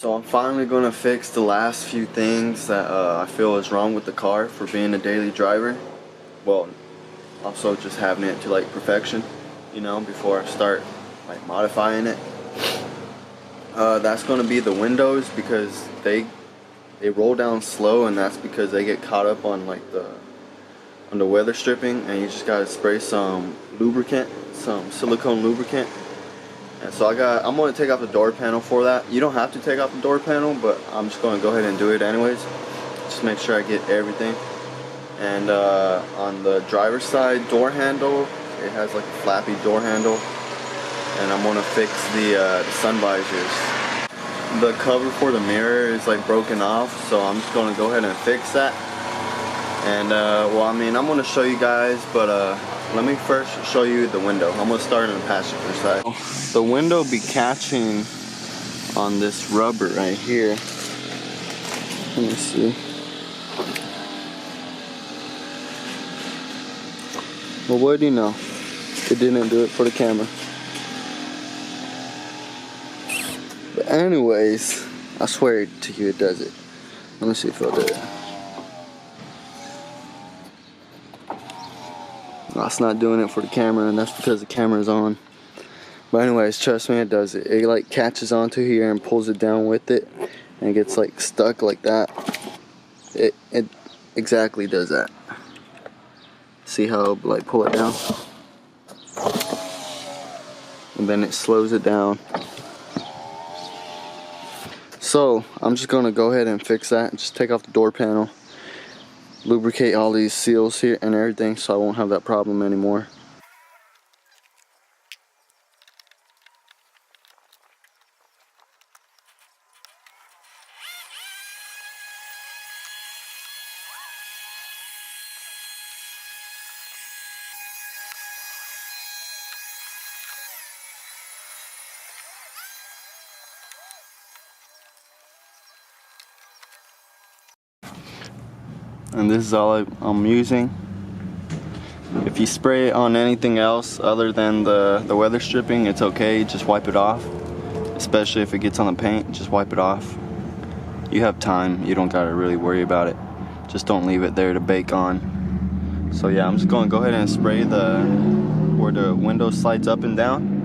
So I'm finally going to fix the last few things that I feel is wrong with the car for being a daily driver. Well, also just having it to like perfection, you know, before I start like modifying it. That's going to be the windows, because they roll down slow, and that's because they get caught up on like the weather stripping, and you just got to spray some lubricant, some silicone lubricant. And so I'm going to take off the door panel for that. You don't have to take off the door panel, but I'm just going to go ahead and do it anyways. Just make sure I get everything. And on the driver's side door handle, it has like a flappy door handle. And I'm going to fix the sun visors. The cover for the mirror is like broken off, so I'm just going to go ahead and fix that. And well, I mean, I'm going to show you guys, but let me first show you the window. I'm going to start on the passenger side. The window be catching on this rubber right here. Let me see. Well, what do you know? It didn't do it for the camera. But anyways, I swear to you it does it. Let me see if it'll do it. No, it's not doing it for the camera, and that's because the camera's on. But anyways, trust me, it does it. It like catches onto here and pulls it down with it, and it gets like stuck like that. It exactly does that. See how it'll like pull it down? And then it slows it down. So I'm just gonna go ahead and fix that and just take off the door panel, lubricate all these seals here and everything, so I won't have that problem anymore. And this is all I'm using. If you spray it on anything else other than the weather stripping, it's okay, just wipe it off. Especially if it gets on the paint, just wipe it off. You have time, you don't gotta really worry about it. Just don't leave it there to bake on. So yeah, I'm just gonna go ahead and spray where the window slides up and down.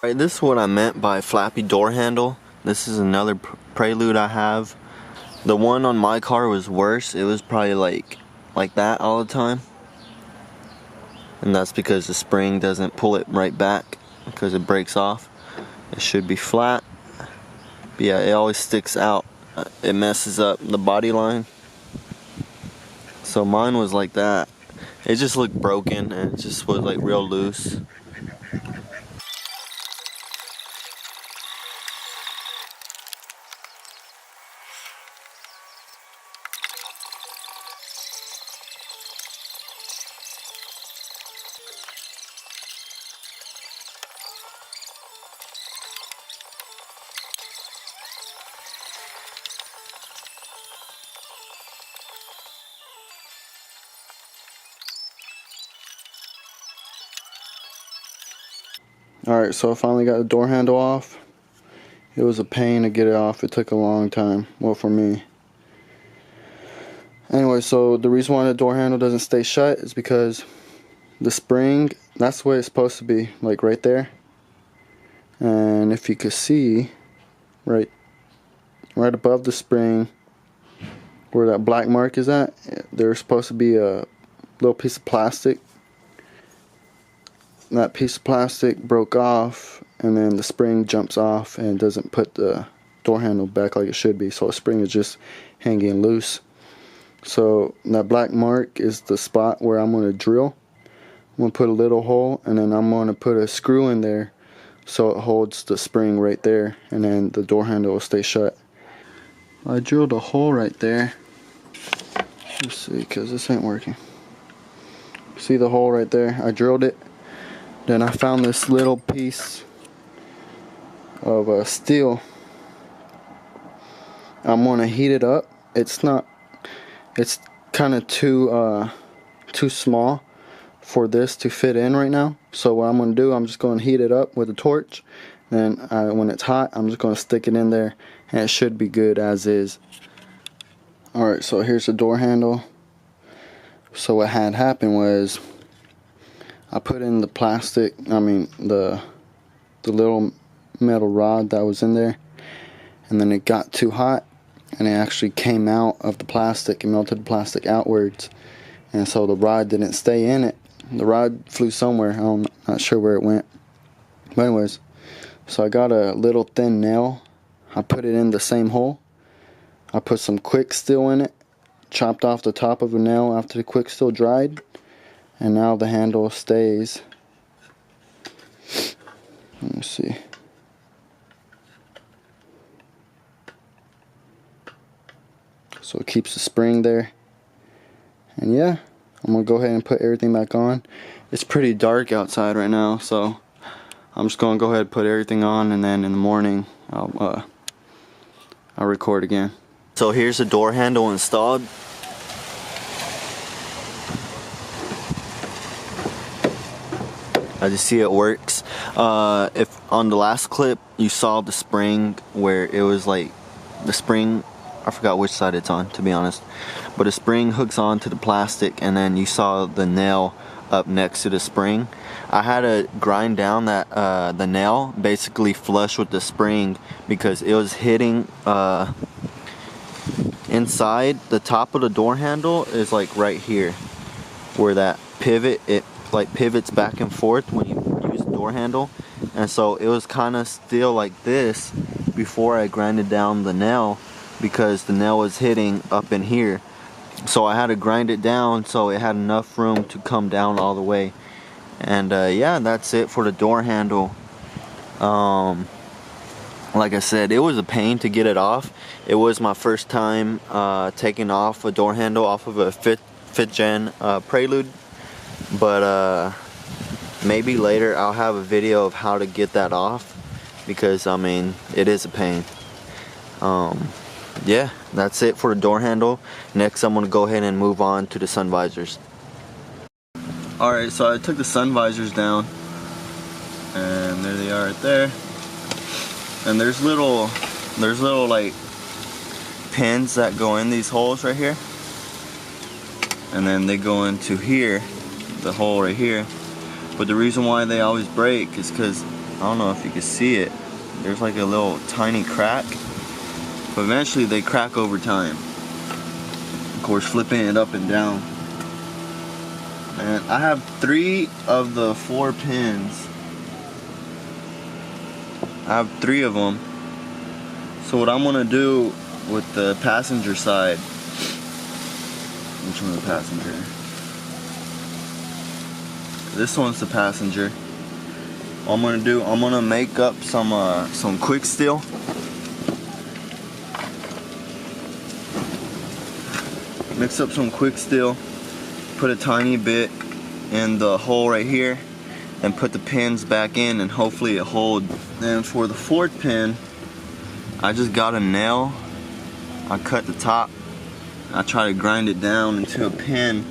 Alright, this is what I meant by flappy door handle. This is another Prelude I have. The one on my car was worse. It was probably like that all the time. And that's because the spring doesn't pull it right back, because it breaks off. It should be flat. But yeah, it always sticks out. It messes up the body line. So mine was like that. It just looked broken, and it just was like real loose. Alright, so I finally got the door handle off. It was a pain to get it off. It took a long time. Well, for me. Anyway, so the reason why the door handle doesn't stay shut is because the spring, that's the way it's supposed to be, like right there. And if you could see, right above the spring, where that black mark is at, there's supposed to be a little piece of plastic. That piece of plastic broke off, and then the spring jumps off and doesn't put the door handle back like it should be, so the spring is just hanging loose. So that black mark is the spot where I'm going to drill. I'm going to put a little hole, and then I'm going to put a screw in there so it holds the spring right there, and then the door handle will stay shut. I drilled a hole right there. Let's see, because this ain't working. See the hole right there? I drilled it. Then I found this little piece of steel. I'm gonna heat it up. It's kind of too small for this to fit in right now. So what I'm gonna do, I'm just gonna heat it up with a torch. Then when it's hot, I'm just gonna stick it in there, and it should be good as is. Alright, so here's the door handle. So what had happened was I put in the plastic, the little metal rod that was in there, and then it got too hot and it actually came out of the plastic and melted the plastic outwards, and so the rod didn't stay in it. The rod flew somewhere. I'm not sure where it went, but anyways, so I got a little thin nail. I put it in the same hole. I put some quick steel in it, chopped off the top of the nail after the quick steel dried, and now the handle stays. Let me see. So it keeps the spring there. And yeah, I'm gonna go ahead and put everything back on. It's pretty dark outside right now, so I'm just gonna go ahead and put everything on, and then in the morning I'll record again. So here's the door handle installed. As you see, it works. If on the last clip you saw the spring where it was like the spring, I forgot which side it's on, to be honest, but the spring hooks onto the plastic, and then you saw the nail up next to the spring. I had to grind down that the nail basically flush with the spring because it was hitting inside. The top of the door handle is like right here where that pivot, it like pivots back and forth when you use the door handle, and so it was kind of still like this before I grinded down the nail because the nail was hitting up in here. So I had to grind it down so it had enough room to come down all the way. And yeah, that's it for the door handle. Like I said, it was a pain to get it off. It was my first time taking off a door handle off of a 5th gen Prelude, but maybe later I'll have a video of how to get that off, because I mean, it is a pain. Yeah, that's it for the door handle. Next, I'm gonna go ahead and move on to the sun visors. Alright, so I took the sun visors down, and there they are right there. And there's little like pins that go in these holes right here, and then they go into here, the hole right here. But the reason why they always break is because, I don't know if you can see it, there's like a little tiny crack, but eventually they crack over time. Of course, flipping it up and down. And I have 3 of the 4 pins. I have 3 of them. So what I'm gonna do with the passenger side, which one's the passenger? This one's the passenger. What I'm gonna do, I'm gonna make up some quick steel. Mix up some quick steel, put a tiny bit in the hole right here, and put the pins back in, and hopefully it holds. Then for the 4th pin, I just got a nail. I cut the top. I try to grind it down into a pin,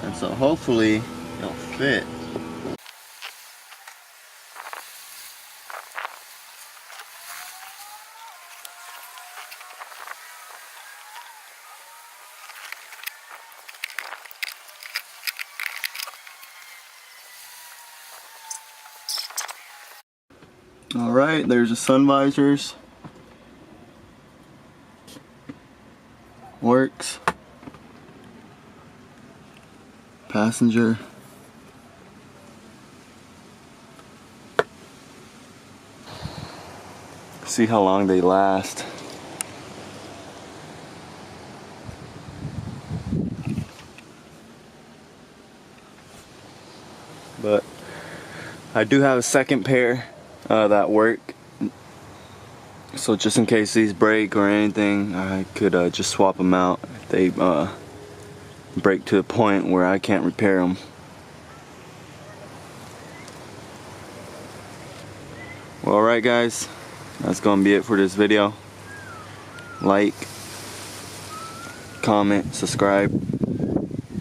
and so hopefully it'll fit. Alright, there's the sun visors. Works. Passenger. See how long they last. But I do have a second pair that work. So just in case these break or anything, I could just swap them out if they break to a point where I can't repair them. Well, alright guys, that's gonna be it for this video. Like, comment, subscribe.